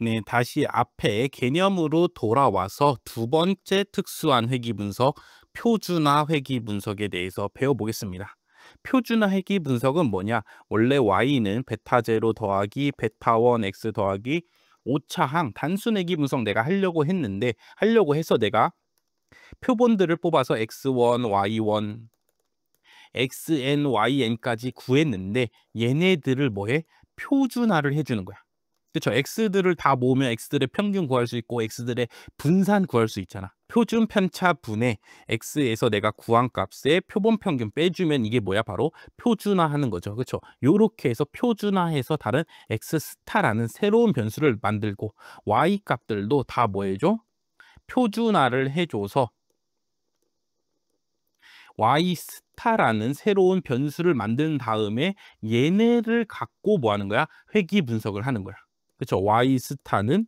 네, 다시 앞에 개념으로 돌아와서 두 번째 특수한 회귀 분석, 표준화 회귀 분석에 대해서 배워보겠습니다. 표준화 회귀 분석은 뭐냐? 원래 y는 베타 제로 더하기 베타 1 x 더하기 5차항 단순 회귀 분석 내가 하려고 해서 내가 표본들을 뽑아서 x1, y1, xn, yn까지 구했는데 얘네들을 뭐해? 표준화를 해주는 거야. 그렇죠. x들을 다 모으면 x들의 평균 구할 수 있고 x들의 분산 구할 수 있잖아. 표준 편차 분의 x에서 내가 구한 값에 표본 평균 빼주면 이게 뭐야? 바로 표준화하는 거죠. 그렇죠. 요렇게 해서 표준화해서 다른 x 스타라는 새로운 변수를 만들고 y 값들도 다 뭐 해줘? 표준화를 해줘서 y 스타라는 새로운 변수를 만든 다음에 얘네를 갖고 뭐 하는 거야? 회귀 분석을 하는 거야. 그렇죠. y 스타는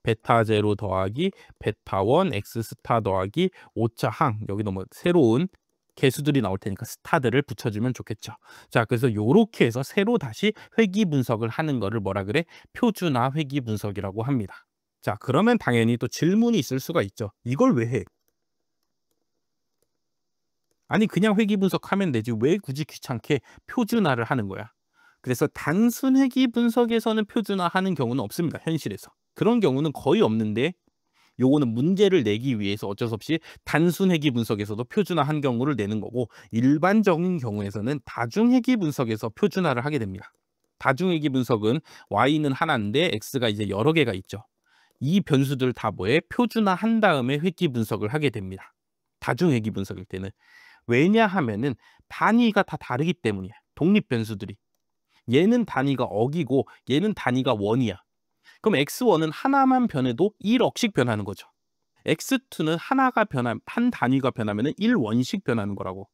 베타 제로 더하기 베타 1 x 스타 더하기 5차 항, 여기도 뭐 새로운 개수들이 나올 테니까 스타들을 붙여주면 좋겠죠. 자, 그래서 요렇게 해서 새로 다시 회귀 분석을 하는 거를 뭐라 그래? 표준화 회귀 분석이라고 합니다. 자, 그러면 당연히 또 질문이 있을 수가 있죠. 이걸 왜 해? 아니, 그냥 회귀 분석하면 되지 왜 굳이 귀찮게 표준화를 하는 거야? 그래서 단순 회귀 분석에서는 표준화하는 경우는 없습니다. 현실에서. 그런 경우는 거의 없는데 요거는 문제를 내기 위해서 어쩔 수 없이 단순 회귀 분석에서도 표준화한 경우를 내는 거고, 일반적인 경우에서는 다중 회귀 분석에서 표준화를 하게 됩니다. 다중 회귀 분석은 y는 하나인데 x가 이제 여러 개가 있죠. 이 변수들 다 뭐에 표준화한 다음에 회귀 분석을 하게 됩니다. 다중 회귀 분석일 때는. 왜냐하면은 단위가 다 다르기 때문이야. 독립 변수들이. 얘는 단위가 억이고 얘는 단위가 원이야. 그럼 x1은 하나만 변해도 1억씩 변하는 거죠. x2는 한 단위가 변하면 1원씩 변하는 거라고.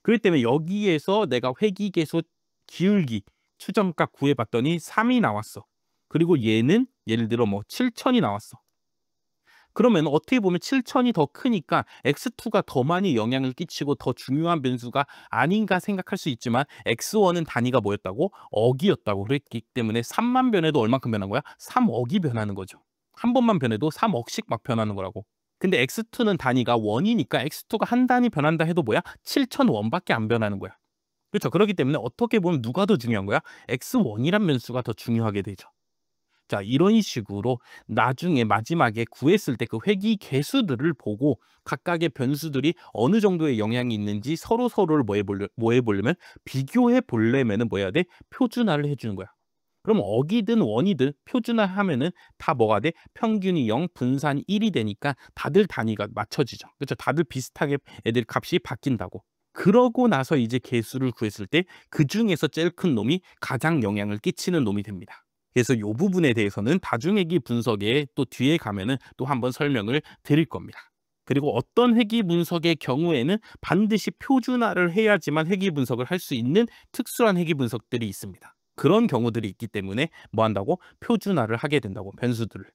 그렇기 때문에 여기에서 내가 회귀계수 기울기 추정값 구해봤더니 3이 나왔어. 그리고 얘는 예를 들어 뭐 7,000이 나왔어. 그러면 어떻게 보면 7,000이 더 크니까 x2가 더 많이 영향을 끼치고 더 중요한 변수가 아닌가 생각할 수 있지만 x1은 단위가 뭐였다고? 억이었다고 그랬기 때문에 3만 변해도 얼마큼 변한 거야? 3억이 변하는 거죠. 한 번만 변해도 3억씩 막 변하는 거라고. 근데 x2는 단위가 원이니까 x2가 한 단위 변한다 해도 뭐야? 7,000원밖에 안 변하는 거야. 그렇죠. 그렇기 때문에 어떻게 보면 누가 더 중요한 거야? x1이란 변수가 더 중요하게 되죠. 자, 이런 식으로 나중에 마지막에 구했을 때 그 회귀 개수들을 보고 각각의 변수들이 어느 정도의 영향이 있는지 서로를 뭐 해보려면 비교해 보려면은 뭐 해야 돼? 표준화를 해주는 거야. 그럼 억이든 원이든 표준화하면은 다 뭐가 돼? 평균이 0, 분산이 1이 되니까 다들 단위가 맞춰지죠. 그렇죠? 다들 비슷하게 애들 값이 바뀐다고. 그러고 나서 이제 개수를 구했을 때 그 중에서 제일 큰 놈이 가장 영향을 끼치는 놈이 됩니다. 그래서 이 부분에 대해서는 다중회귀 분석에 또 뒤에 가면은 또 한번 설명을 드릴 겁니다. 그리고 어떤 회귀 분석의 경우에는 반드시 표준화를 해야지만 회귀 분석을 할 수 있는 특수한 회귀 분석들이 있습니다. 그런 경우들이 있기 때문에 뭐 한다고? 표준화를 하게 된다고, 변수들을.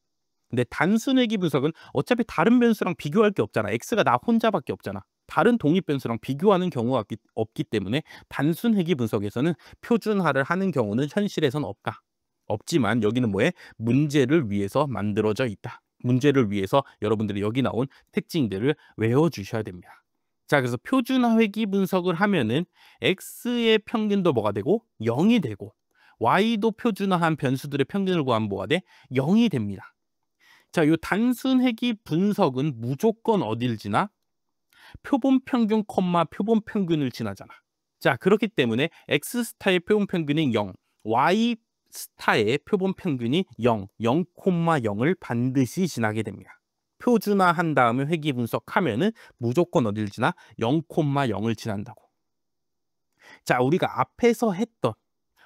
근데 단순 회귀 분석은 어차피 다른 변수랑 비교할 게 없잖아. x가 나 혼자밖에 없잖아. 다른 독립 변수랑 비교하는 경우가 없기 때문에 단순 회귀 분석에서는 표준화를 하는 경우는 현실에서는 없다. 없지만 여기는 뭐에? 문제를 위해서 만들어져 있다. 문제를 위해서 여러분들이 여기 나온 특징들을 외워주셔야 됩니다. 자, 그래서 표준화 회귀 분석을 하면은 x의 평균도 뭐가 되고 0이 되고 y도 표준화한 변수들의 평균을 구하면 뭐가 돼? 0이 됩니다. 자, 이 단순 회귀 분석은 무조건 어딜 지나? 표본 평균, 표본 평균을 지나잖아. 자, 그렇기 때문에 x 스타의 표본 평균이 0, y 스타의 표본 평균이 0, 0,0을 반드시 지나게 됩니다. 표준화한 다음에 회귀 분석하면은 무조건 어딜 지나? 0,0을 지난다고. 자, 우리가 앞에서 했던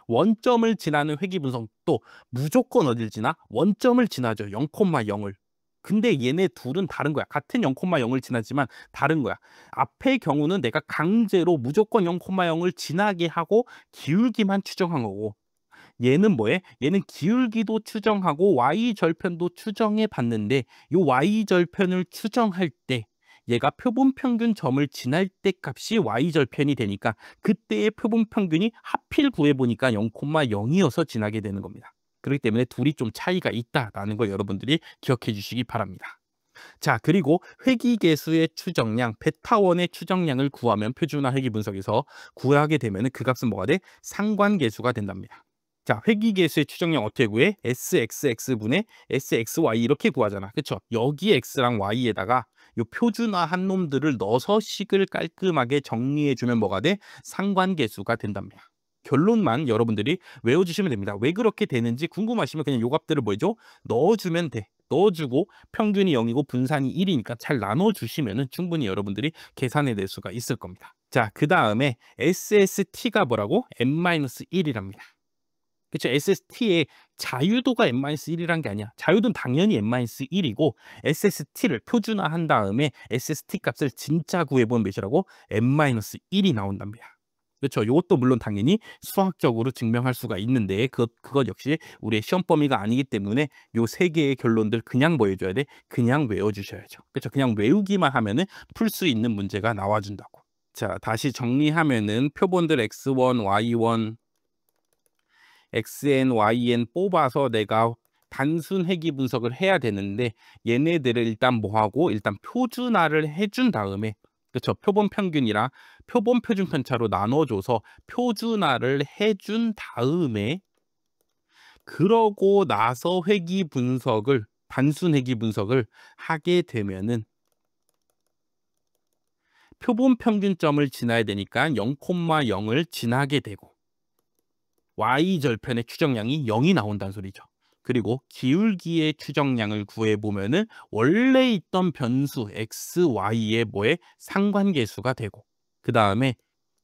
원점을 지나는 회귀 분석도 무조건 어딜 지나? 원점을 지나죠. 0,0을. 근데 얘네 둘은 다른 거야. 같은 0,0을 지나지만 다른 거야. 앞의 경우는 내가 강제로 무조건 0,0을 지나게 하고 기울기만 추정한 거고, 얘는 뭐해? 얘는 기울기도 추정하고 y절편도 추정해 봤는데 이 y절편을 추정할 때 얘가 표본 평균 점을 지날 때 값이 y절편이 되니까 그때의 표본 평균이 하필 구해보니까 0,0이어서 지나게 되는 겁니다. 그렇기 때문에 둘이 좀 차이가 있다라는 걸 여러분들이 기억해 주시기 바랍니다. 자, 그리고 회귀계수의 추정량, 베타1의 추정량을 구하면 표준화 회귀 분석에서 구하게 되면 그 값은 뭐가 돼? 상관계수가 된답니다. 자, 회귀계수의 추정량 어떻게 구해? SXX분의 SXY 이렇게 구하잖아. 그쵸? 여기 X랑 Y에다가 요 표준화한 놈들을 넣어서 식을 깔끔하게 정리해주면 뭐가 돼? 상관계수가 된답니다. 결론만 여러분들이 외워주시면 됩니다. 왜 그렇게 되는지 궁금하시면 그냥 요 값들을 뭐죠? 넣어주면 돼. 넣어주고 평균이 0이고 분산이 1이니까 잘 나눠주시면 충분히 여러분들이 계산해낼 수가 있을 겁니다. 자, 그 다음에 SST가 뭐라고? n-1이랍니다. 그쵸? SST의 자유도가 n-1이란 게 아니야. 자유도는 당연히 n-1이고 SST를 표준화한 다음에 SST 값을 진짜 구해보면 몇이라고? n-1이 나온답니다. 그렇죠. 이것도 물론 당연히 수학적으로 증명할 수가 있는데 그것 역시 우리의 시험 범위가 아니기 때문에 요 세 개의 결론들 그냥 뭐 해줘야 돼? 그냥 외워주셔야죠. 그렇죠. 그냥 외우기만 하면은 풀 수 있는 문제가 나와준다고. 자, 다시 정리하면은 표본들 x1, y1, xn, yn 뽑아서 내가 단순 회귀 분석을 해야 되는데 얘네들을 일단 뭐하고 일단 표준화를 해준 다음에 그렇죠. 표본 평균이랑 표본 표준 편차로 나눠줘서 표준화를 해준 다음에 그러고 나서 회귀 분석을 단순 회귀 분석을 하게 되면은 표본 평균점을 지나야 되니까 0,0을 지나게 되고 y절편의 추정량이 0이 나온다는 소리죠. 그리고 기울기의 추정량을 구해보면은 원래 있던 변수 x, y의 뭐에 상관계수가 되고 그 다음에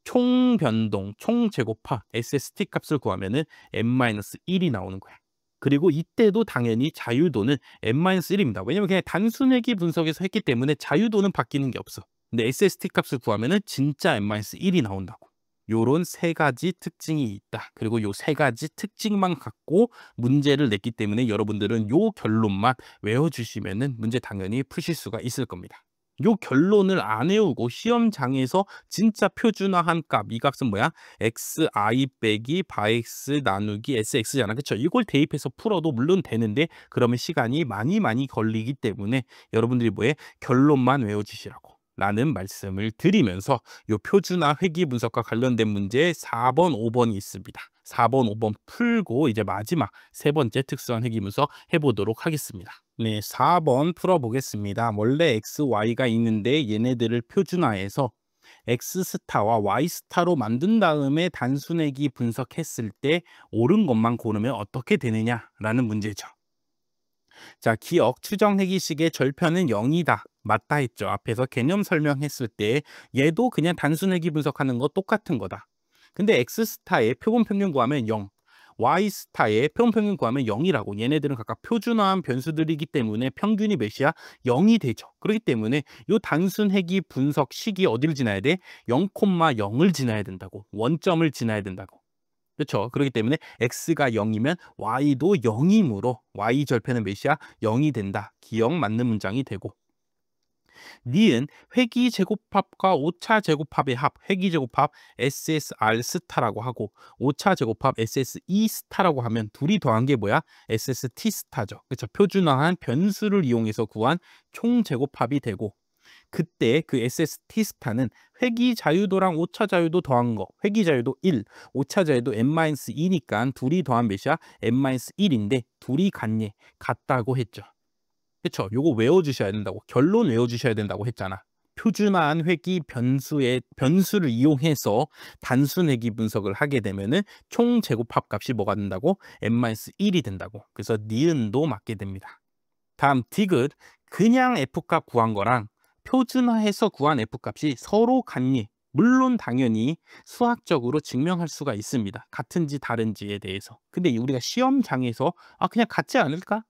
총 변동, 총 제곱합 SST 값을 구하면은 n-1이 나오는 거야. 그리고 이때도 당연히 자유도는 n-1입니다. 왜냐면 그냥 단순 회귀 분석에서 했기 때문에 자유도는 바뀌는 게 없어. 근데 SST 값을 구하면은 진짜 n-1이 나온다고. 요런 세 가지 특징이 있다. 그리고 요 세 가지 특징만 갖고 문제를 냈기 때문에 여러분들은 요 결론만 외워주시면은 문제 당연히 푸실 수가 있을 겁니다. 요 결론을 안 외우고 시험장에서 진짜 표준화한 값, 이 값은 뭐야? xi 빼기 바x 나누기 sx잖아. 그쵸? 이걸 대입해서 풀어도 물론 되는데 그러면 시간이 많이 걸리기 때문에 여러분들이 뭐해? 결론만 외워주시라고. 라는 말씀을 드리면서 요 표준화 회귀 분석과 관련된 문제 4번, 5번이 있습니다. 4번, 5번 풀고 이제 마지막 세 번째 특수한 회귀 분석 해보도록 하겠습니다. 네, 4번 풀어보겠습니다. 원래 x, y가 있는데 얘네들을 표준화해서 x스타와 y스타로 만든 다음에 단순 회귀 분석했을 때 옳은 것만 고르면 어떻게 되느냐라는 문제죠. 자, 기억 추정 회귀식의 절편은 0이다. 맞다 했죠. 앞에서 개념 설명했을 때 얘도 그냥 단순 회귀 분석하는 거 똑같은 거다. 근데 X스타의 표본 평균 구하면 0, Y스타의 표본 평균 구하면 0이라고. 얘네들은 각각 표준화한 변수들이기 때문에 평균이 몇이야? 0이 되죠. 그렇기 때문에 이 단순 회귀 분석 식이 어디를 지나야 돼? 0,0을 지나야 된다고. 원점을 지나야 된다고. 그렇죠. 그렇기 때문에 x가 0이면 y도 0이므로 y 절편은 몇이야? 0이 된다. 기억 맞는 문장이 되고 니은 회귀 제곱합과 오차 제곱합의 합, 회귀 제곱합 SSR 스타라고 하고 오차 제곱합 SSE 스타라고 하면 둘이 더한 게 뭐야? SST 스타죠. 그렇죠. 표준화한 변수를 이용해서 구한 총 제곱합이 되고 그때 그 SST 스타는 회귀 자유도랑 오차 자유도 더한 거, 회귀 자유도 1, 오차 자유도 n-2니까 둘이 더한 몇이야? n-1인데 둘이 같다고 했죠. 그쵸? 요거 외워주셔야 된다고. 결론 외워주셔야 된다고 했잖아. 표준화한 회귀 변수를 이용해서 단순 회귀 분석을 하게 되면은 총 제곱합 값이 뭐가 된다고? n-1이 된다고. 그래서 니은도 맞게 됩니다. 다음 디귿 그냥 F값 구한 거랑 표준화해서 구한 F값이 서로 같니? 물론 당연히 수학적으로 증명할 수가 있습니다. 같은지 다른지에 대해서. 근데 우리가 시험장에서 그냥 같지 않을까?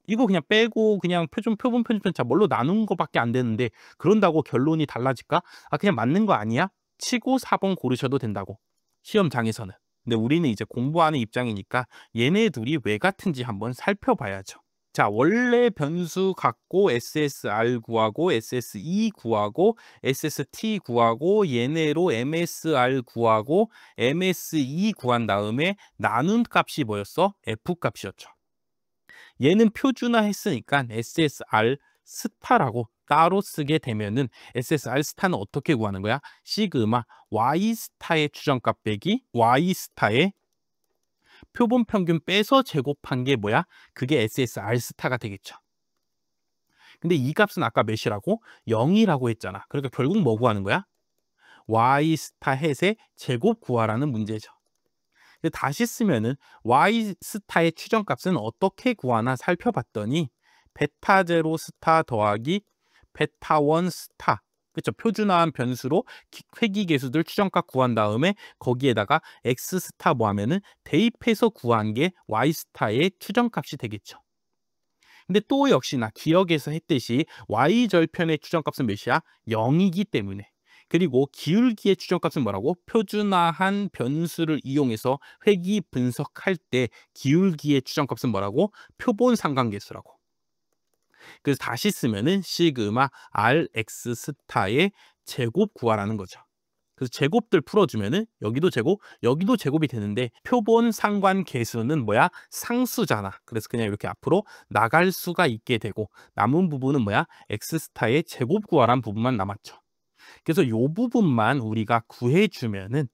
이거 그냥 빼고 그냥 표본 편집 편차 뭘로 나눈 거밖에 안 되는데 그런다고 결론이 달라질까? 그냥 맞는 거 아니야? 치고 4번 고르셔도 된다고. 시험장에서는. 근데 우리는 이제 공부하는 입장이니까 얘네 둘이 왜 같은지 한번 살펴봐야죠. 자, 원래 변수 갖고 SSR 구하고 SSE 구하고 SST 구하고 얘네로 MSR 구하고 MSE 구한 다음에 나눈 값이 뭐였어? F 값이었죠. 얘는 표준화 했으니까 SSR 스타라고 따로 쓰게 되면은 SSR 스타는 어떻게 구하는 거야? 시그마 Y 스타의 추정값 빼기 Y 스타의 표본 평균 빼서 제곱한 게 뭐야? 그게 SSR 스타가 되겠죠. 근데 이 값은 아까 몇이라고? 0이라고 했잖아. 그러니까 결국 뭐 구하는 거야? Y 스타 햇의 제곱 구하라는 문제죠. 근데 다시 쓰면은 Y 스타의 추정값은 어떻게 구하나 살펴봤더니 베타 제로 스타 더하기 베타 원 스타, 그렇죠? 표준화한 변수로 회귀 계수들 추정값 구한 다음에 거기에다가 X 스타 뭐 하면은 대입해서 구한 게 Y 스타의 추정값이 되겠죠. 근데 또 역시나 기억에서 했듯이 Y 절편의 추정값은 몇이야? 0이기 때문에. 그리고 기울기의 추정값은 뭐라고? 표준화한 변수를 이용해서 회귀 분석할 때 기울기의 추정값은 뭐라고? 표본 상관계수라고. 그래서 다시 쓰면은 시그마 RX 스타의 제곱 구하라는 거죠. 그래서 제곱들 풀어주면은 여기도 제곱, 여기도 제곱이 되는데 표본 상관 계수는 뭐야? 상수잖아. 그래서 그냥 이렇게 앞으로 나갈 수가 있게 되고 남은 부분은 뭐야? X 스타의 제곱 구하라는 부분만 남았죠. 그래서 이 부분만 우리가 구해주면은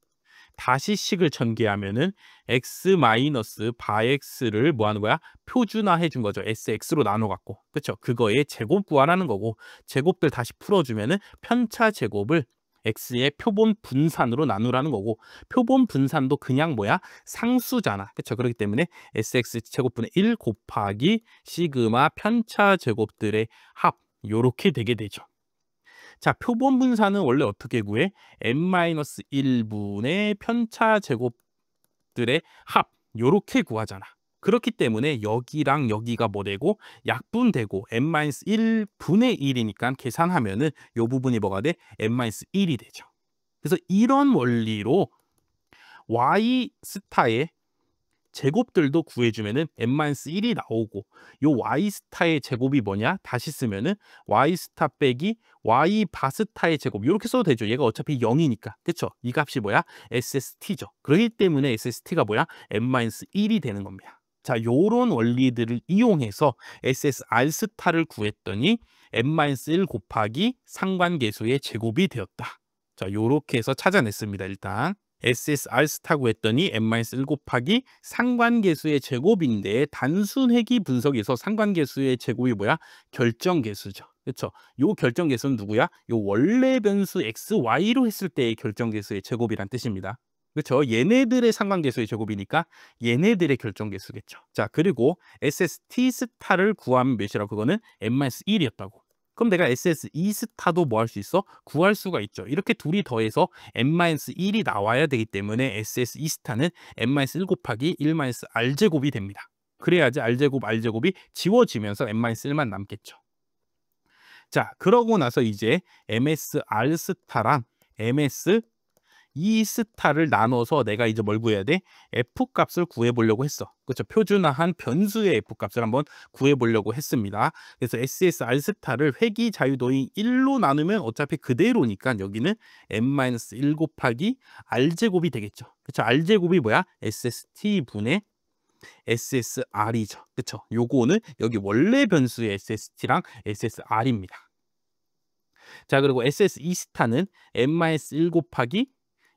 다시 식을 전개하면은 x 마이너스 바x를 뭐 하는 거야? 표준화해 준 거죠. sx로 나눠 갖고. 그렇죠? 그거의 제곱 구하라는 거고 제곱들 다시 풀어 주면은 편차 제곱을 x의 표본 분산으로 나누라는 거고 표본 분산도 그냥 뭐야? 상수잖아. 그렇죠? 그렇기 때문에 sx 제곱분의 1 곱하기 시그마 편차 제곱들의 합 요렇게 되게 되죠. 자, 표본 분산은 원래 어떻게 구해? n-1분의 편차 제곱들의 합 요렇게 구하잖아. 그렇기 때문에 여기랑 여기가 뭐 되고 약분되고 n-1분의 1이니까 계산하면은 요 부분이 뭐가 돼? n-1이 되죠. 그래서 이런 원리로 y 스타의 제곱들도 구해주면은 n-1이 나오고 요 y 스타의 제곱이 뭐냐? 다시 쓰면은 y 스타 빼기 y 바스타의 제곱 이렇게 써도 되죠. 얘가 어차피 0이니까. 그쵸? 이 값이 뭐야? SST죠. 그렇기 때문에 SST가 뭐야? n-1이 되는 겁니다. 자, 요런 원리들을 이용해서 SSR 스타를 구했더니 n-1 곱하기 상관계수의 제곱이 되었다. 자, 요렇게 해서 찾아냈습니다. 일단 SSR 스타 구했더니 n-1 곱하기 상관계수의 제곱인데 단순 회귀 분석에서 상관계수의 제곱이 뭐야? 결정계수죠. 그렇죠? 요 결정계수는 누구야? 요 원래 변수 x, y로 했을 때의 결정계수의 제곱이란 뜻입니다. 그렇죠? 얘네들의 상관계수의 제곱이니까 얘네들의 결정계수겠죠. 자, 그리고 SST 스타를 구하면 몇이라고? 그거는 n-1이었다고. 그럼 내가 SSE 스타도 뭐 할 수 있어? 구할 수가 있죠. 이렇게 둘이 더해서 n-1이 나와야 되기 때문에 SSE 스타는 n-1 곱하기 1-r제곱이 됩니다. 그래야지 r제곱, r제곱이 지워지면서 n-1만 남겠죠. 자, 그러고 나서 이제 MSR 스타랑 MS 이 스타를 나눠서 내가 이제 뭘 구해야 돼? F 값을 구해보려고 했어. 그렇죠? 표준화한 변수의 F 값을 한번 구해보려고 했습니다. 그래서 SSR 스타를 회귀 자유도인 1로 나누면 어차피 그대로니까 여기는 n-1 곱하기 r제곱이 되겠죠. 그렇죠? r제곱이 뭐야? SST분의 SSR이죠. 그렇죠? 요거는 여기 원래 변수의 SST랑 SSR입니다. 자, 그리고 SSE 스타는 n-1 곱하기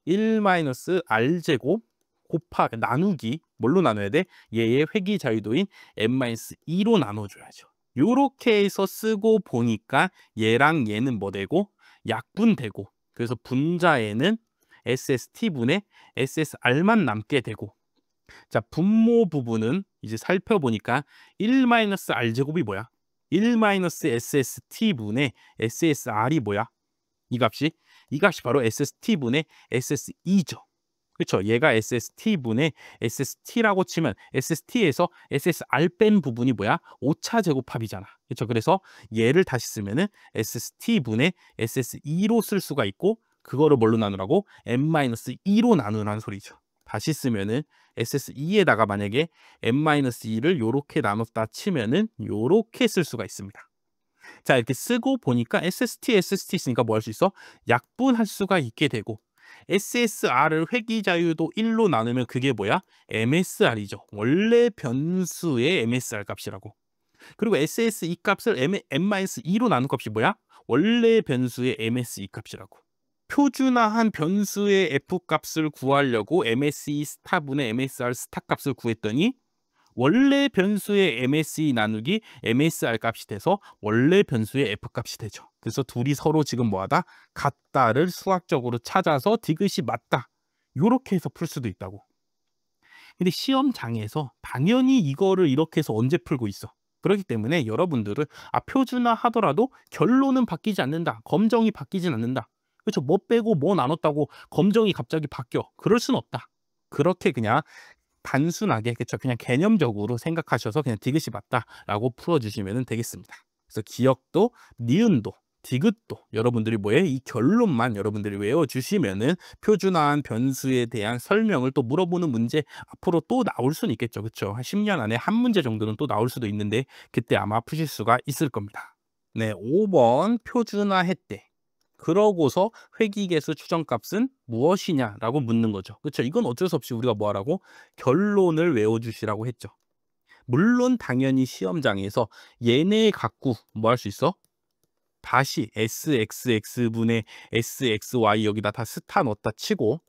1-r제곱 곱하기 나누기 뭘로 나눠야 돼? 얘의 회귀 자유도인 n-2로 나눠줘야죠. 요렇게 해서 쓰고 보니까 얘랑 얘는 뭐 되고? 약분되고 그래서 분자에는 SST분의 SSR만 남게 되고 자, 분모 부분은 이제 살펴보니까 1-r제곱이 뭐야? 1-SST분의 SSR이 뭐야? 이 값이 바로 SST분의 SSE죠. 그렇죠? 얘가 SST분의 SST라고 치면 SST에서 SSR 뺀 부분이 뭐야? 오차 제곱합이잖아. 그렇죠? 그래서 얘를 다시 쓰면은 SST분의 SSE로 쓸 수가 있고 그거를 뭘로 나누라고? n-2로 나누라는 소리죠. 다시 쓰면은 SS2에다가 만약에 n-2를 요렇게 나눴다 치면은 요렇게 쓸 수가 있습니다. 자, 이렇게 쓰고 보니까 SST 있으니까 뭐 할 수 있어? 약분할 수가 있게 되고, SSR을 회귀 자유도 1로 나누면 그게 뭐야? MSR이죠. 원래 변수의 MSR 값이라고. 그리고 SSE 값을 n-2로 나눈 값이 뭐야? 원래 변수의 MSE 값이라고. 표준화한 변수의 F 값을 구하려고 MSE 스타분의 MSR 스타 값을 구했더니 원래 변수의 MSE 나누기 MSR 값이 돼서 원래 변수의 F 값이 되죠. 그래서 둘이 서로 지금 뭐하다? 같다를 수학적으로 찾아서 디귿이 맞다. 요렇게 해서 풀 수도 있다고. 근데 시험장에서 당연히 이거를 이렇게 해서 언제 풀고 있어. 그렇기 때문에 여러분들은 표준화 하더라도 결론은 바뀌지 않는다. 검정이 바뀌진 않는다. 그렇죠? 뭐 빼고 뭐 나눴다고 검정이 갑자기 바뀌어. 그럴 순 없다. 그렇게 그냥 단순하게, 그렇죠? 그냥 개념적으로 생각하셔서 그냥 디귿이 맞다라고 풀어주시면 되겠습니다. 그래서 기역도, 니은도, 디귿도 여러분들이 뭐예요? 이 결론만 여러분들이 외워주시면은 표준화한 변수에 대한 설명을 또 물어보는 문제 앞으로 또 나올 수는 있겠죠. 그렇죠? 한 10년 안에 한 문제 정도는 또 나올 수도 있는데 그때 아마 푸실 수가 있을 겁니다. 네, 5번 표준화했대. 그러고서 회귀계수 추정값은 무엇이냐라고 묻는 거죠. 그렇죠? 이건 어쩔 수 없이 우리가 뭐 하라고? 결론을 외워주시라고 했죠. 물론 당연히 시험장에서 얘네 갖고 뭐 할 수 있어? 다시 SXX분의 SXY 여기다 다 스타 넣었다 치고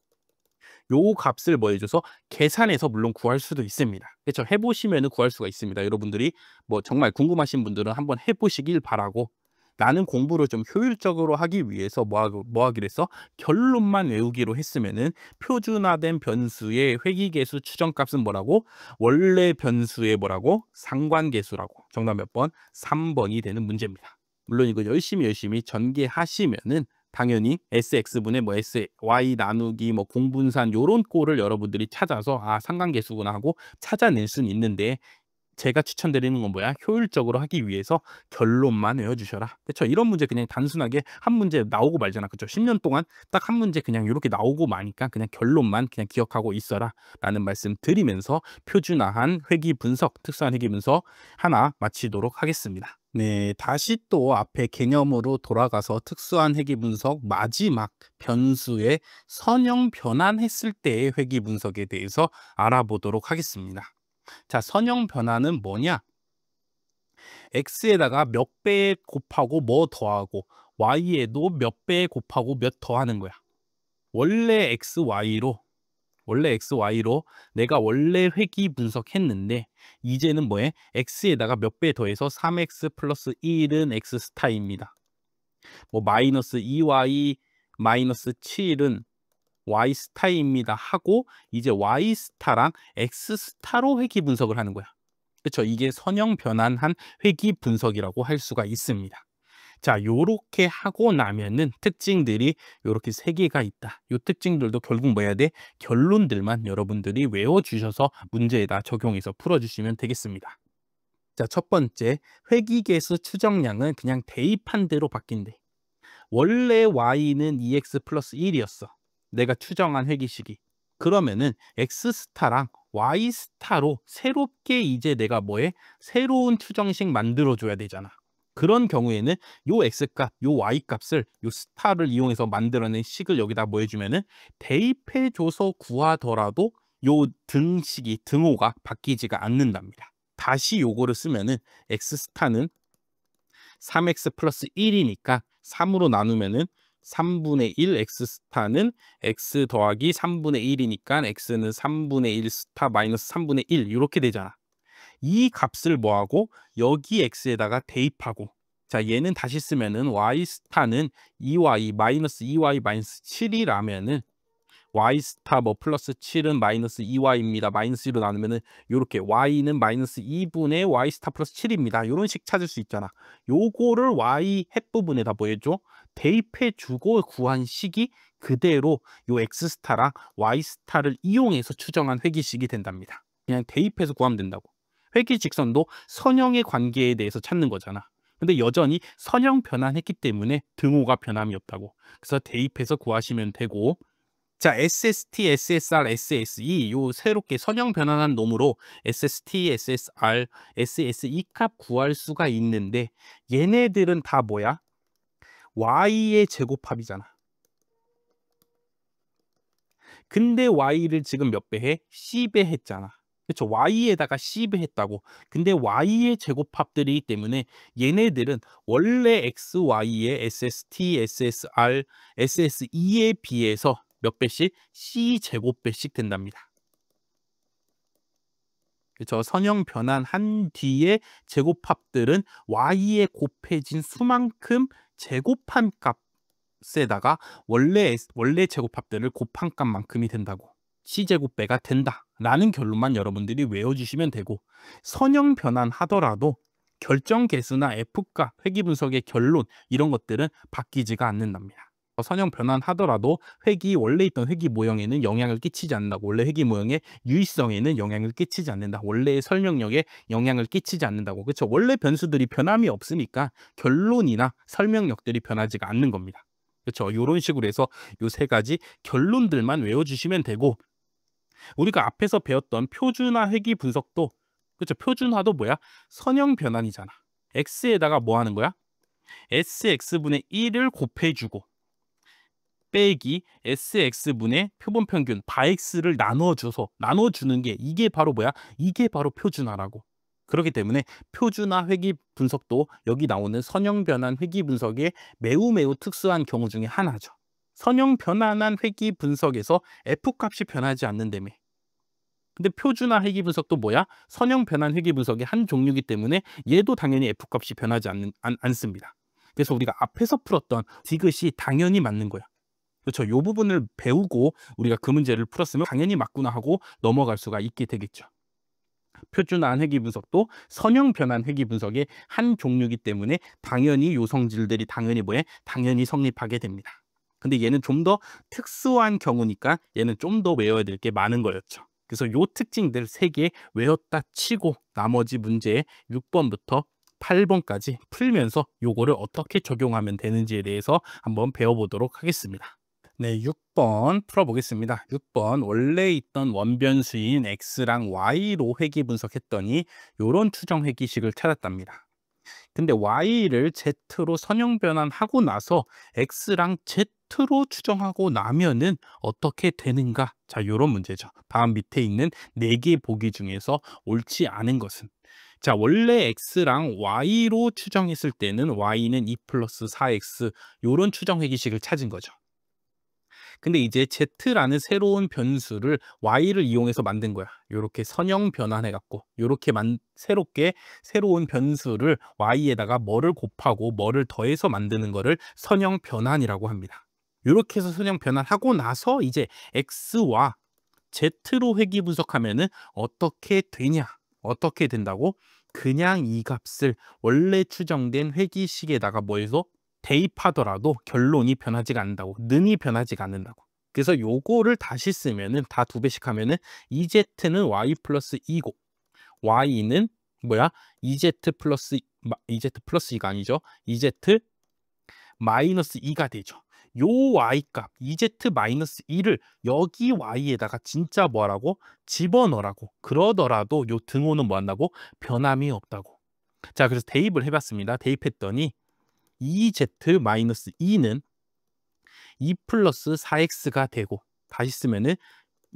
요 값을 뭐 해줘서 계산해서 물론 구할 수도 있습니다. 그렇죠? 해보시면 구할 수가 있습니다. 여러분들이 뭐 정말 궁금하신 분들은 한번 해보시길 바라고, 나는 공부를 좀 효율적으로 하기 위해서 뭐 하기로 했어? 결론만 외우기로 했으면은 표준화된 변수의 회귀계수 추정값은 뭐라고? 원래 변수의 뭐라고? 상관계수라고. 정답 몇 번? 3번이 되는 문제입니다. 물론 이거 열심히 전개하시면은 당연히 SX분의 뭐 SY 나누기 뭐 공분산 요런 꼴을 여러분들이 찾아서 상관계수구나 하고 찾아낼 수는 있는데, 제가 추천드리는 건 뭐야? 효율적으로 하기 위해서 결론만 외워주셔라. 그렇죠? 이런 문제 그냥 단순하게 한 문제 나오고 말잖아. 그렇죠? 10년 동안 딱 한 문제 그냥 이렇게 나오고 마니까 그냥 결론만 그냥 기억하고 있어라 라는 말씀 드리면서 표준화한 회귀 분석, 특수한 회귀 분석 하나 마치도록 하겠습니다. 네, 다시 또 앞에 개념으로 돌아가서 특수한 회귀 분석 마지막 변수의 선형 변환했을 때의 회귀 분석에 대해서 알아보도록 하겠습니다. 자, 선형 변화는 뭐냐? x에다가 몇 배 곱하고 뭐 더하고 y에도 몇 배 곱하고 몇 더하는 거야. 원래 xy로 내가 원래 회귀 분석했는데 이제는 뭐해? x에다가 몇 배 더해서 3x 플러스 1은 x 스타입니다. 뭐 마이너스 2y 마이너스 7은 y 스타입니다 하고 이제 y 스타랑 x 스타로 회귀 분석을 하는 거야. 그렇죠? 이게 선형 변환한 회귀 분석이라고 할 수가 있습니다. 자, 요렇게 하고 나면은 특징들이 요렇게 3개가 있다. 요 특징들도 결국 뭐 해야 돼? 결론들만 여러분들이 외워주셔서 문제에다 적용해서 풀어주시면 되겠습니다. 자, 첫 번째, 회귀계수 추정량은 그냥 대입한 대로 바뀐대. 원래 y는 2x 플러스 1이었어. 내가 추정한 회귀식이. 그러면은 x 스타랑 y 스타로 새롭게 이제 내가 뭐해? 새로운 추정식 만들어줘야 되잖아. 그런 경우에는 요 x값, 요 y값을 요 스타를 이용해서 만들어낸 식을 여기다 뭐 해주면은 대입해줘서 구하더라도 요 등호가 바뀌지가 않는답니다. 다시 요거를 쓰면은 x 스타는 3x 플러스 1이니까 3으로 나누면은 3분의 1 x 스타는 x 더하기 3분의 1이니까 x는 3분의 1 스타 마이너스 3분의 1 이렇게 되잖아. 이 값을 뭐하고 여기 x에다가 대입하고, 자 얘는 다시 쓰면은 y 스타는 2y 마이너스 2y 마이너스 7이라면은 y 스타 뭐 플러스 7은 마이너스 2y입니다. 마이너스 1로 나누면은 요렇게 y는 마이너스 2분의 y 스타 플러스 7입니다. 요런 식 찾을 수 있잖아. 요거를 y 햇 부분에다 뭐 해줘? 대입해주고 구한 식이 그대로 요 x 스타랑 y 스타를 이용해서 추정한 회귀식이 된답니다. 그냥 대입해서 구하면 된다고. 회귀 직선도 선형의 관계에 대해서 찾는 거잖아. 근데 여전히 선형 변환했기 때문에 등호가 변함이 없다고. 그래서 대입해서 구하시면 되고, 자, SST, SSR, SSE 요 새롭게 선형 변환한 놈으로 SST, SSR, SSE 값 구할 수가 있는데 얘네들은 다 뭐야? Y의 제곱합이잖아. 근데 Y를 지금 몇 배 해? C배 했잖아. 그렇죠? Y에다가 C배 했다고. 근데 Y의 제곱합들이기 때문에 얘네들은 원래 XY의 SST, SSR, SSE에 비해서 몇 배씩? C 제곱배씩 된답니다. 그렇죠? 선형 변환한 뒤에 제곱합들은 Y에 곱해진 수만큼 제곱한 값에다가 원래 제곱합들을 곱한 값만큼이 된다고. C제곱배가 된다라는 결론만 여러분들이 외워주시면 되고, 선형 변환하더라도 결정 계수나 F값, 회귀 분석의 결론 이런 것들은 바뀌지가 않는답니다. 선형 변환하더라도 원래 있던 회귀 모형에는 영향을 끼치지 않는다고. 원래 회귀 모형의 유의성에는 영향을 끼치지 않는다. 원래의 설명력에 영향을 끼치지 않는다고. 그렇죠? 원래 변수들이 변함이 없으니까 결론이나 설명력들이 변하지가 않는 겁니다. 그렇죠? 이런 식으로 해서 요 세 가지 결론들만 외워주시면 되고, 우리가 앞에서 배웠던 표준화 회귀 분석도, 그렇죠? 표준화도 뭐야? 선형 변환이잖아. x에다가 뭐 하는 거야? sx분의 1을 곱해주고 빼기 sx분의 표본평균 바x를 나눠주는 게 이게 바로 뭐야? 이게 바로 표준화라고. 그렇기 때문에 표준화 회귀 분석도 여기 나오는 선형 변환 회귀 분석의 매우 특수한 경우 중에 하나죠. 선형 변환한 회귀 분석에서 F값이 변하지 않는다며. 근데 표준화 회귀 분석도 뭐야? 선형 변환 회귀 분석의 한 종류이기 때문에 얘도 당연히 F값이 변하지 않습니다. 그래서 우리가 앞에서 풀었던 디귿이 당연히 맞는 거야. 그렇죠. 이 부분을 배우고 우리가 그 문제를 풀었으면 당연히 맞구나 하고 넘어갈 수가 있게 되겠죠. 표준화한 회귀 분석도 선형 변환 회귀 분석의 한 종류이기 때문에 당연히 요 성질들이 당연히 성립하게 됩니다. 근데 얘는 좀 더 특수한 경우니까 얘는 좀 더 외워야 될 게 많은 거였죠. 그래서 요 특징들 3개 외웠다 치고 나머지 문제 6번부터 8번까지 풀면서 요거를 어떻게 적용하면 되는지에 대해서 한번 배워보도록 하겠습니다. 네, 6번 풀어보겠습니다. 6번 원래 있던 원변수인 x랑 y로 회귀 분석했더니 요런 추정 회귀식을 찾았답니다. 근데 y를 z로 선형 변환하고 나서 x랑 z로 추정하고 나면은 어떻게 되는가? 자, 요런 문제죠. 다음 밑에 있는 4개 보기 중에서 옳지 않은 것은, 자, 원래 x랑 y로 추정했을 때는 y는 2 플러스 4x 요런 추정 회귀식을 찾은 거죠. 근데 이제 z라는 새로운 변수를 y를 이용해서 만든 거야. 요렇게 선형 변환해갖고 요렇게 새롭게 새로운 변수를 y에다가 뭐를 곱하고 뭐를 더해서 만드는 거를 선형 변환이라고 합니다. 요렇게 해서 선형 변환하고 나서 이제 x와 z로 회귀 분석하면은 어떻게 되냐? 어떻게 된다고? 그냥 이 값을 원래 추정된 회귀식에다가 뭐해서 대입하더라도 결론이 변하지가 않는다고. 능이 변하지가 않는다고. 그래서 요거를 다시 쓰면은 다 2배씩 하면은 2z는 y 플러스 2고 y는 뭐야? 2z 플러스 2가 아니죠. 2z 마이너스 2가 되죠. 요 y 값 2z 마이너스 2를 여기 y에다가 진짜 뭐라고? 집어넣으라고. 그러더라도 요 등호는 뭐 한다고? 변함이 없다고. 자, 그래서 대입을 해봤습니다. 대입했더니 2z-2는 2 플러스 4x가 되고, 다시 쓰면은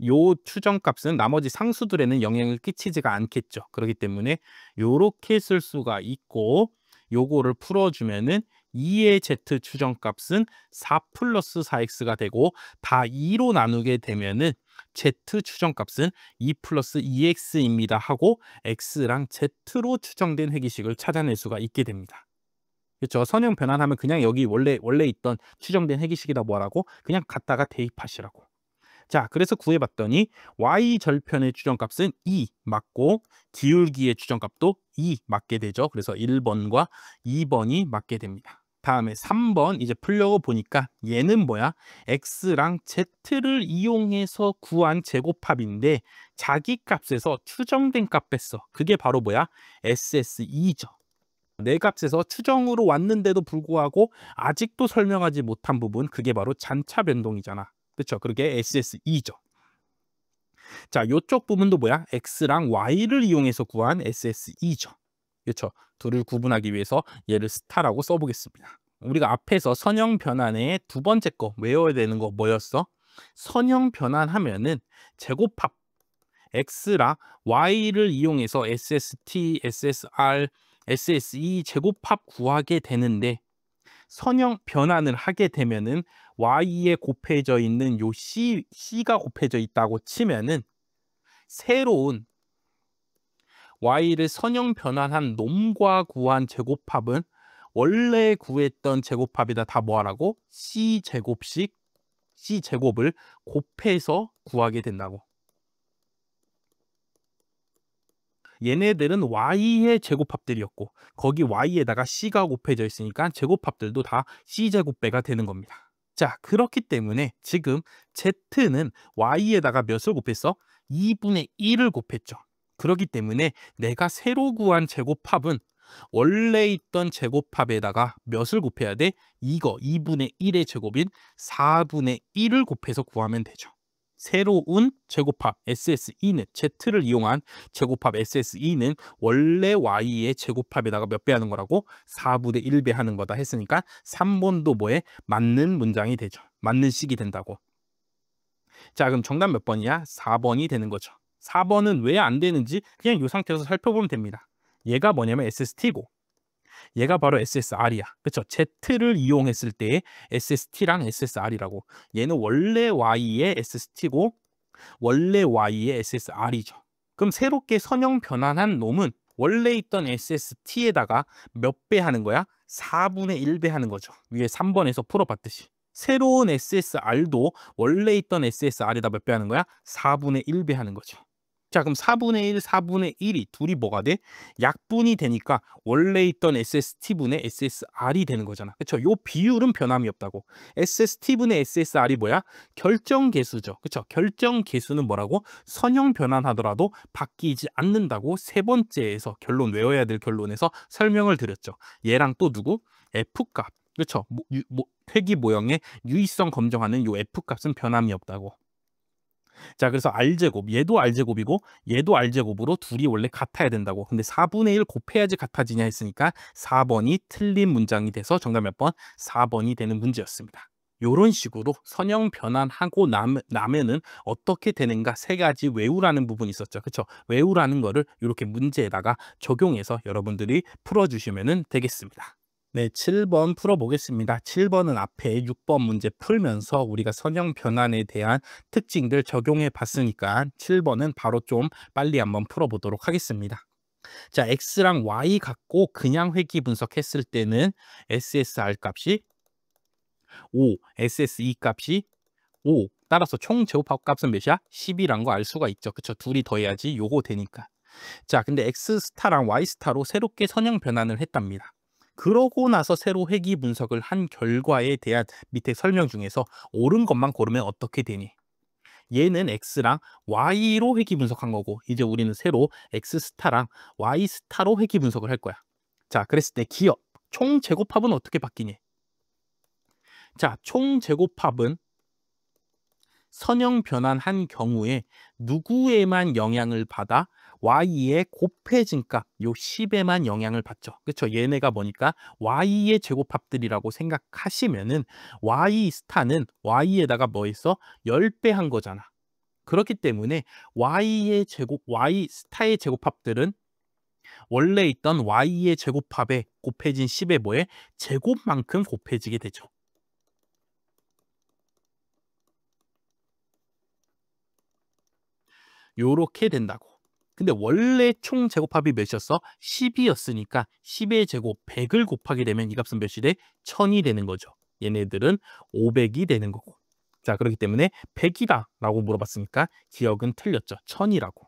요 추정값은 나머지 상수들에는 영향을 끼치지가 않겠죠. 그렇기 때문에 요렇게 쓸 수가 있고, 요거를 풀어주면은 2의 z 추정값은 4 플러스 4x가 되고, 다 2로 나누게 되면은 z 추정값은 2 플러스 2x입니다 하고 x랑 z로 추정된 회귀식을 찾아낼 수가 있게 됩니다. 그렇죠. 선형 변환하면 그냥 여기 원래 있던 추정된 회귀식이다 뭐라고 그냥 갖다가 대입하시라고. 자, 그래서 구해봤더니 y 절편의 추정값은 2 맞고 기울기의 추정값도 2 맞게 되죠. 그래서 1번과 2번이 맞게 됩니다. 다음에 3번 이제 풀려고 보니까 얘는 뭐야? x랑 z를 이용해서 구한 제곱합인데 자기 값에서 추정된 값 뺐어. 그게 바로 뭐야? SSE죠. 내 값에서 추정으로 왔는데도 불구하고 아직도 설명하지 못한 부분, 그게 바로 잔차 변동이잖아. 그렇죠? 그게 SSE죠. 자, 요쪽 부분도 뭐야? X랑 Y를 이용해서 구한 SSE죠. 그렇죠? 둘을 구분하기 위해서 얘를 스타라고 써보겠습니다. 우리가 앞에서 선형 변환의 두 번째 거 외워야 되는 거 뭐였어? 선형 변환하면은 제곱합 X랑 Y를 이용해서 SST, SSR, SSE 제곱합 구하게 되는데 선형 변환을 하게 되면은 Y에 곱해져 있는 요 C가 곱해져 있다고 치면은 새로운 Y를 선형 변환한 놈과 구한 제곱합은 원래 구했던 제곱합에다 다 뭐하라고? C제곱씩 C제곱을 곱해서 구하게 된다고. 얘네들은 Y의 제곱합들이었고 거기 Y에다가 C가 곱해져 있으니까 제곱합들도 다 C제곱배가 되는 겁니다. 자, 그렇기 때문에 지금 Z는 Y에다가 몇을 곱했어? 2분의 1을 곱했죠. 그렇기 때문에 내가 새로 구한 제곱합은 원래 있던 제곱합에다가 몇을 곱해야 돼? 이거 2분의 1의 제곱인 4분의 1을 곱해서 구하면 되죠. 새로운 제곱합 SSE는 Z를 이용한 제곱합 SSE는 원래 Y의 제곱합에다가 몇 배 하는 거라고? 4분의 1배 하는 거다 했으니까 3번도 뭐에? 맞는 문장이 되죠. 맞는 식이 된다고. 자, 그럼 정답 몇 번이야? 4번이 되는 거죠. 4번은 왜 안 되는지 그냥 이 상태에서 살펴보면 됩니다. 얘가 뭐냐면 SST고 얘가 바로 SSR이야. 그렇죠? Z를 이용했을 때의 SST랑 SSR이라고. 얘는 원래 Y의 SST고 원래 Y의 SSR이죠. 그럼 새롭게 선형 변환한 놈은 원래 있던 SST에다가 몇 배 하는 거야? 4분의 1배 하는 거죠. 위에 3번에서 풀어봤듯이. 새로운 SSR도 원래 있던 SSR에다 몇 배 하는 거야? 4분의 1배 하는 거죠. 자, 그럼 4분의 1, 4분의 1이 둘이 뭐가 돼? 약분이 되니까 원래 있던 SST분의 SSR이 되는 거잖아. 그렇죠? 요 비율은 변함이 없다고. SST분의 SSR이 뭐야? 결정계수죠. 그렇죠? 결정계수는 뭐라고? 선형 변환하더라도 바뀌지 않는다고 세 번째에서 결론 외워야 될 결론에서 설명을 드렸죠. 얘랑 또 누구? F값. 그렇죠? 회귀 모형의 유의성 검정하는 요 F값은 변함이 없다고. 자, 그래서 R제곱, 얘도 R제곱이고 얘도 R제곱으로 둘이 원래 같아야 된다고. 근데 4분의 1 곱해야지 같아지냐 했으니까 4번이 틀린 문장이 돼서 정답 몇 번? 4번이 되는 문제였습니다. 이런 식으로 선형 변환하고 나면은 어떻게 되는가 세 가지 외우라는 부분이 있었죠. 그렇죠? 외우라는 거를 이렇게 문제에다가 적용해서 여러분들이 풀어주시면 되겠습니다. 네, 7번 풀어보겠습니다. 7번은 앞에 6번 문제 풀면서 우리가 선형 변환에 대한 특징들 적용해 봤으니까 7번은 바로 좀 빨리 한번 풀어보도록 하겠습니다. 자, X랑 Y 갖고 그냥 회귀 분석했을 때는 SSR 값이 5, SSE 값이 5. 따라서 총 제곱합 값은 몇이야? 10이란 거 알 수가 있죠. 그쵸? 둘이 더해야지 요거 되니까. 자, 근데 X스타랑 Y스타로 새롭게 선형 변환을 했답니다. 그러고 나서 새로 회귀 분석을 한 결과에 대한 밑에 설명 중에서 옳은 것만 고르면 어떻게 되니? 얘는 X랑 Y로 회귀 분석한 거고 이제 우리는 새로 X스타랑 Y스타로 회귀 분석을 할 거야. 자, 그랬을 때 기억, 총 제곱합은 어떻게 바뀌니? 자, 총 제곱합은 선형 변환한 경우에 누구에만 영향을 받아? Y의 곱해진 값, 요 10에만 영향을 받죠. 그렇죠? 얘네가 뭐니까 Y의 제곱합들이라고 생각하시면은 Y 스타는 Y에다가 뭐 있어? 10배 한 거잖아. 그렇기 때문에 Y 스타의 제곱합들은 원래 있던 Y의 제곱합에 곱해진 10의 뭐에? 제곱만큼 곱해지게 되죠. 요렇게 된다고. 근데 원래 총 제곱합이 몇이었어? 10이었으니까 10의 제곱 100을 곱하게 되면 이 값은 몇이 돼? 1000이 되는 거죠. 얘네들은 500이 되는 거고. 자, 그렇기 때문에 100이다 라고 물어봤으니까 기억은 틀렸죠. 1000이라고.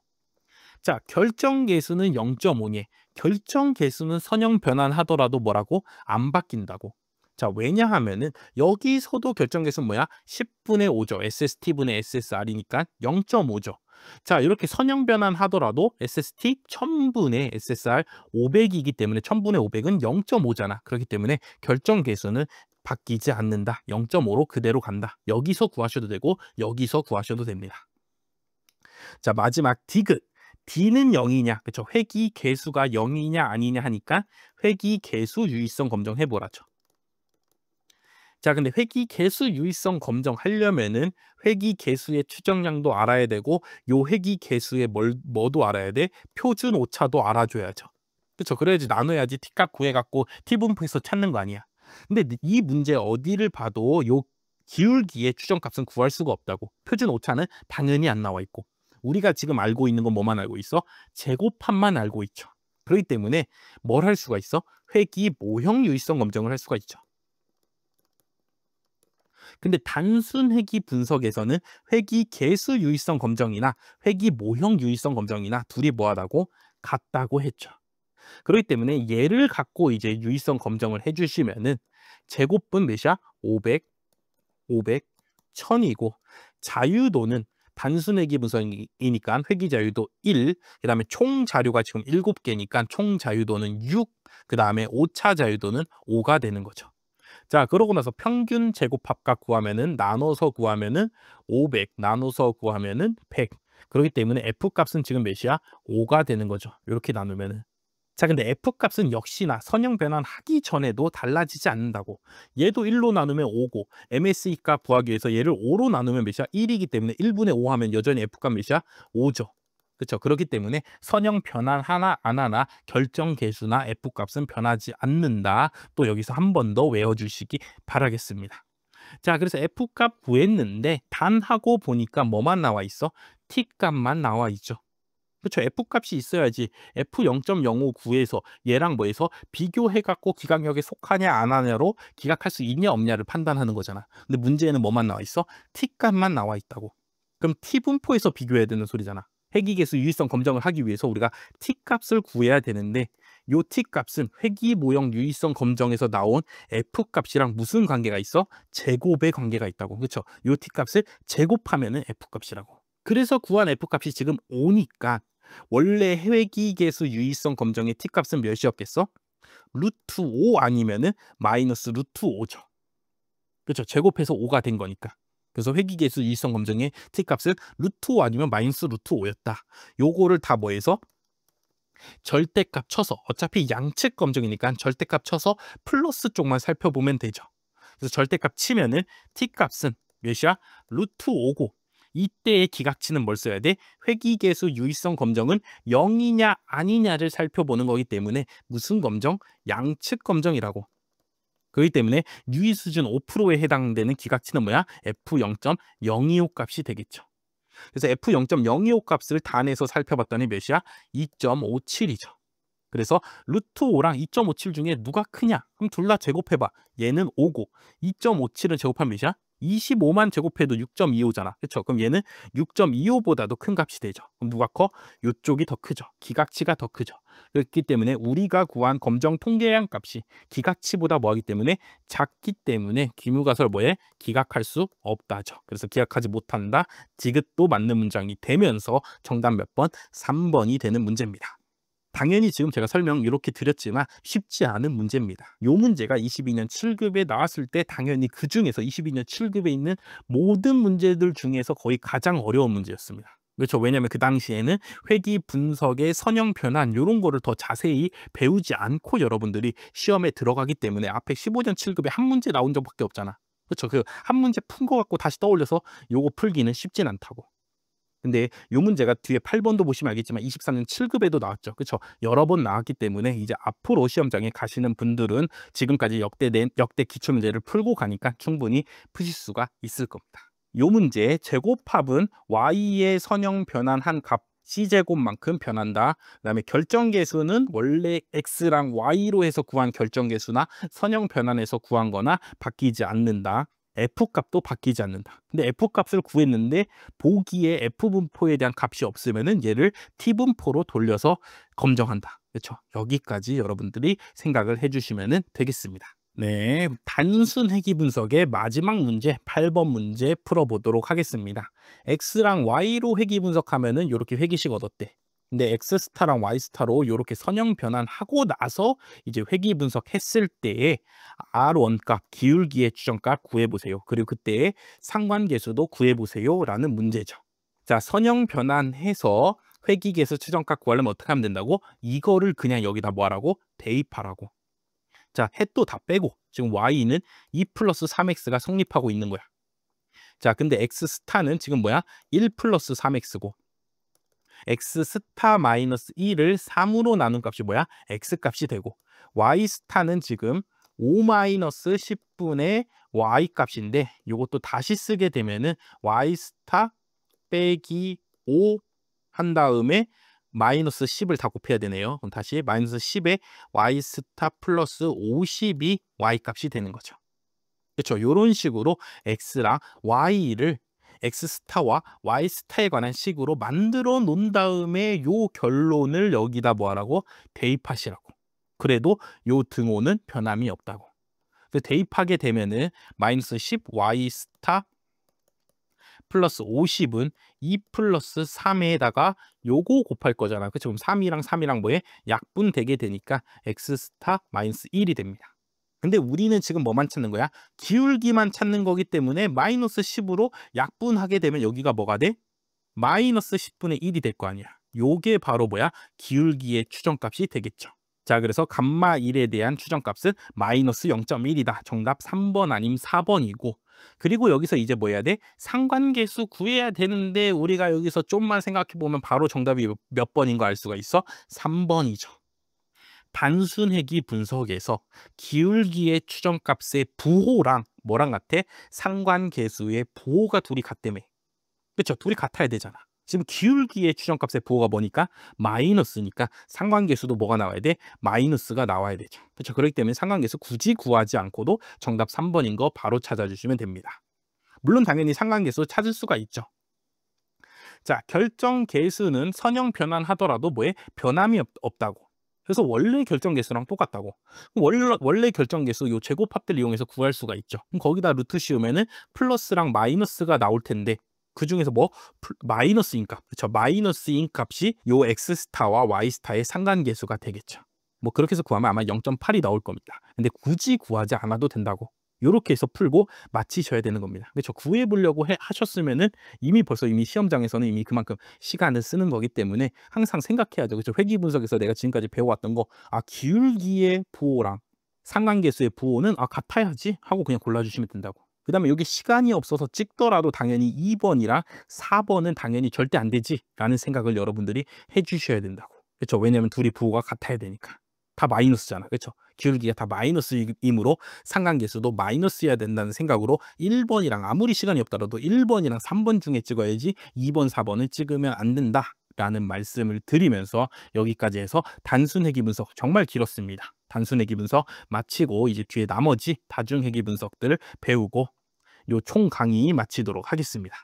자, 결정계수는 0.5니 결정계수는 선형 변환하더라도 뭐라고? 안 바뀐다고. 자, 왜냐하면은 여기서도 결정계수는 뭐야? 10분의 5죠. SST분의 SSR이니까 0.5죠. 자, 이렇게 선형 변환하더라도 SST 1000분의 SSR 500이기 때문에 1000분의 500은 0.5잖아. 그렇기 때문에 결정계수는 바뀌지 않는다. 0.5로 그대로 간다. 여기서 구하셔도 되고 여기서 구하셔도 됩니다. 자, 마지막 디귿. D는 0이냐? 그렇죠. 회귀 계수가 0이냐 아니냐 하니까 회귀 계수 유의성 검정해 보라죠. 자, 근데 회귀 계수 유의성 검정하려면은 회귀 계수의 추정량도 알아야 되고 요 회귀 계수의 뭐도 알아야 돼? 표준 오차도 알아줘야죠. 그렇죠. 그래야지 나눠야지 T값 구해갖고 T분포에서 찾는 거 아니야. 근데 이 문제 어디를 봐도 요 기울기의 추정값은 구할 수가 없다고. 표준 오차는 당연히 안 나와 있고. 우리가 지금 알고 있는 건 뭐만 알고 있어? 제곱합만 알고 있죠. 그렇기 때문에 뭘 할 수가 있어? 회귀 모형 유의성 검정을 할 수가 있죠. 근데 단순 회귀 분석에서는 회귀 계수 유의성 검정이나 회귀 모형 유의성 검정이나 둘이 뭐하다고? 같다고 했죠. 그렇기 때문에 얘를 갖고 이제 유의성 검정을 해주시면은 제곱분 몇이야? 500, 500, 1000이고 자유도는 단순 회귀 분석이니까 회귀 자유도 1, 그 다음에 총 자료가 지금 7개니까 총 자유도는 6, 그 다음에 오차 자유도는 5가 되는 거죠. 자, 그러고 나서 평균 제곱합값 구하면은 나눠서 구하면은 500, 나눠서 구하면은 100. 그렇기 때문에 F값은 지금 몇이야? 5가 되는 거죠. 이렇게 나누면은. 자, 근데 F값은 역시나 선형 변환하기 전에도 달라지지 않는다고. 얘도 1로 나누면 5고 MSE값 구하기 위해서 얘를 5로 나누면 몇이야? 1이기 때문에 1분의 5 하면 여전히 F값 몇이야? 5죠. 그렇죠. 그렇기 때문에 선형 변환 하나 안 하나 결정 계수나 F값은 변하지 않는다. 또 여기서 한 번 더 외워주시기 바라겠습니다. 자, 그래서 F값 구했는데 단하고 보니까 뭐만 나와 있어? T값만 나와 있죠. 그렇죠. F값이 있어야지 F 0.05 구해서 얘랑 뭐해서 비교해갖고 기각역에 속하냐 안 하냐로 기각할 수 있냐 없냐를 판단하는 거잖아. 근데 문제는 뭐만 나와 있어? T값만 나와 있다고. 그럼 T분포에서 비교해야 되는 소리잖아. 회귀계수 유의성 검정을 하기 위해서 우리가 T값을 구해야 되는데 요 T값은 회귀 모형 유의성 검정에서 나온 F값이랑 무슨 관계가 있어? 제곱의 관계가 있다고. 그렇죠. 요 T값을 제곱하면은 F값이라고. 그래서 구한 F값이 지금 5니까 원래 회귀계수 유의성 검정의 T값은 몇이었겠어? 루트 5 아니면은 마이너스 루트 5죠. 그렇죠. 제곱해서 5가 된 거니까. 그래서 회귀계수 유의성 검정의 T값은 루트 5 아니면 마이너스 루트 5였다. 요거를 다 뭐해서? 절대값 쳐서 어차피 양측 검정이니까 절대값 쳐서 플러스 쪽만 살펴보면 되죠. 그래서 절대값 치면은 T값은 몇이야? 루트 5고 이때의 기각치는 뭘 써야 돼? 회귀계수 유의성 검정은 0이냐 아니냐를 살펴보는 거기 때문에 무슨 검정? 양측 검정이라고. 그렇기 때문에 유의 수준 5%에 해당되는 기각치는 뭐야? F0.025 값이 되겠죠. 그래서 F0.025 값을 단에서 살펴봤더니 몇이야? 2.57이죠. 그래서 루트 5랑 2.57 중에 누가 크냐? 그럼 둘 다 제곱해봐. 얘는 5고 2.57은 제곱하면 몇이야? 25만 제곱해도 6.25잖아. 그렇죠? 그럼 얘는 6.25보다도 큰 값이 되죠. 그럼 누가 커? 이쪽이 더 크죠. 기각치가 더 크죠. 그렇기 때문에 우리가 구한 검정 통계량 값이 기각치보다 뭐하기 때문에 작기 때문에 기무가설 뭐해? 기각할 수 없다죠. 그래서 기각하지 못한다. 디귿도 맞는 문장이 되면서 정답 몇 번? 3번이 되는 문제입니다. 당연히 지금 제가 설명 이렇게 드렸지만 쉽지 않은 문제입니다. 이 문제가 22년 7급에 나왔을 때 당연히 그 중에서 22년 7급에 있는 모든 문제들 중에서 거의 가장 어려운 문제였습니다. 그렇죠. 왜냐하면 그 당시에는 회귀 분석의 선형 변환 이런 거를 더 자세히 배우지 않고 여러분들이 시험에 들어가기 때문에 앞에 15년 7급에 한 문제 나온 적밖에 없잖아. 그렇죠. 그 한 문제 푼 거 갖고 다시 떠올려서 요거 풀기는 쉽진 않다고. 근데 이 문제가 뒤에 8번도 보시면 알겠지만 24년 7급에도 나왔죠. 그렇죠? 여러 번 나왔기 때문에 이제 앞으로 시험장에 가시는 분들은 지금까지 역대 기출문제를 풀고 가니까 충분히 푸실 수가 있을 겁니다. 이 문제 제곱합은 y의 선형 변환한 값 c제곱만큼 변한다. 그다음에 결정계수는 원래 x랑 y로 해서 구한 결정계수나 선형 변환해서 구한 거나 바뀌지 않는다. F값도 바뀌지 않는다. 근데 F값을 구했는데 보기에 F분포에 대한 값이 없으면은 얘를 T분포로 돌려서 검정한다. 그렇죠? 여기까지 여러분들이 생각을 해주시면 되겠습니다. 네, 단순 회귀 분석의 마지막 문제 8번 문제 풀어보도록 하겠습니다. x랑 y로 회귀 분석하면은 이렇게 회귀식 얻었대. 근데 x 스타랑 y 스타로 이렇게 선형 변환하고 나서 이제 회귀 분석했을 때에 R1 값, 기울기의 추정값 구해보세요. 그리고 그때의 상관계수도 구해보세요라는 문제죠. 자, 선형 변환해서 회귀계수 추정값 구하려면 어떻게 하면 된다고? 이거를 그냥 여기다 뭐하라고? 대입하라고. 자, 햇도 다 빼고 지금 y는 2 플러스 3x가 성립하고 있는 거야. 자, 근데 x 스타는 지금 뭐야? 1 플러스 3x고 x 스타 마이너스 1을 3으로 나눈 값이 뭐야? x 값이 되고 y 스타는 지금 5 마이너스 10분의 y 값인데 이것도 다시 쓰게 되면은 y 스타 빼기 5 한 다음에 마이너스 10을 다 곱해야 되네요. 그럼 다시 마이너스 10에 y 스타 플러스 50이 y 값이 되는 거죠. 그렇죠. 이런 식으로 x랑 y를 x 스타와 y 스타에 관한 식으로 만들어 놓은 다음에 요 결론을 여기다 뭐하라고? 대입하시라고. 그래도 요 등호는 변함이 없다고. 대입하게 되면은 마이너스 10 y 스타 플러스 50은 2 플러스 3에다가 요거 곱할 거잖아. 그쵸? 그럼 3이랑 뭐에? 약분되게 되니까 x 스타 마이너스 1이 됩니다. 근데 우리는 지금 뭐만 찾는 거야? 기울기만 찾는 거기 때문에 마이너스 10으로 약분하게 되면 여기가 뭐가 돼? 마이너스 10분의 1이 될 거 아니야. 요게 바로 뭐야? 기울기의 추정값이 되겠죠. 자, 그래서 감마 1에 대한 추정값은 마이너스 0.1이다. 정답 3번 아님 4번이고 그리고 여기서 이제 뭐 해야 돼? 상관계수 구해야 되는데 우리가 여기서 좀만 생각해보면 바로 정답이 몇 번인 거 알 수가 있어? 3번이죠. 단순회귀 분석에서 기울기의 추정값의 부호랑 뭐랑 같아? 상관계수의 부호가 둘이 같다며. 그렇죠? 둘이 같아야 되잖아. 지금 기울기의 추정값의 부호가 뭐니까? 마이너스니까 상관계수도 뭐가 나와야 돼? 마이너스가 나와야 되죠. 그렇죠? 그렇기 때문에 상관계수 굳이 구하지 않고도 정답 3번인 거 바로 찾아주시면 됩니다. 물론 당연히 상관계수 찾을 수가 있죠. 자, 결정계수는 선형 변환하더라도 뭐에? 변함이 없다고. 그래서 원래 결정계수랑 똑같다고. 원래 결정계수 요 제곱합들 이용해서 구할 수가 있죠. 그럼 거기다 루트 씌우면은 플러스랑 마이너스가 나올 텐데 그 중에서 뭐 마이너스인 값, 그렇죠? 마이너스인 값이 요 x 스타와 y 스타의 상관계수가 되겠죠. 뭐 그렇게 해서 구하면 아마 0.8이 나올 겁니다. 근데 굳이 구하지 않아도 된다고. 요렇게 해서 풀고 마치셔야 되는 겁니다. 그렇죠? 구해보려고 하셨으면은 이미 시험장에서는 이미 그만큼 시간을 쓰는 거기 때문에 항상 생각해야죠. 그렇죠? 회귀 분석에서 내가 지금까지 배워왔던 거, 기울기의 부호랑 상관계수의 부호는 같아야지 하고 그냥 골라주시면 된다고. 그 다음에 여기 시간이 없어서 찍더라도 당연히 2번이랑 4번은 당연히 절대 안 되지 라는 생각을 여러분들이 해주셔야 된다고. 그렇죠? 왜냐면 둘이 부호가 같아야 되니까. 다 마이너스잖아. 그렇죠? 기울기가 다 마이너스이므로 상관계수도 마이너스여야 된다는 생각으로 1번이랑 아무리 시간이 없더라도 1번이랑 3번 중에 찍어야지 2번, 4번을 찍으면 안 된다라는 말씀을 드리면서 여기까지 해서 단순회귀 분석 정말 길었습니다. 단순회귀 분석 마치고 이제 뒤에 나머지 다중회귀 분석들을 배우고 요 총 강의 마치도록 하겠습니다.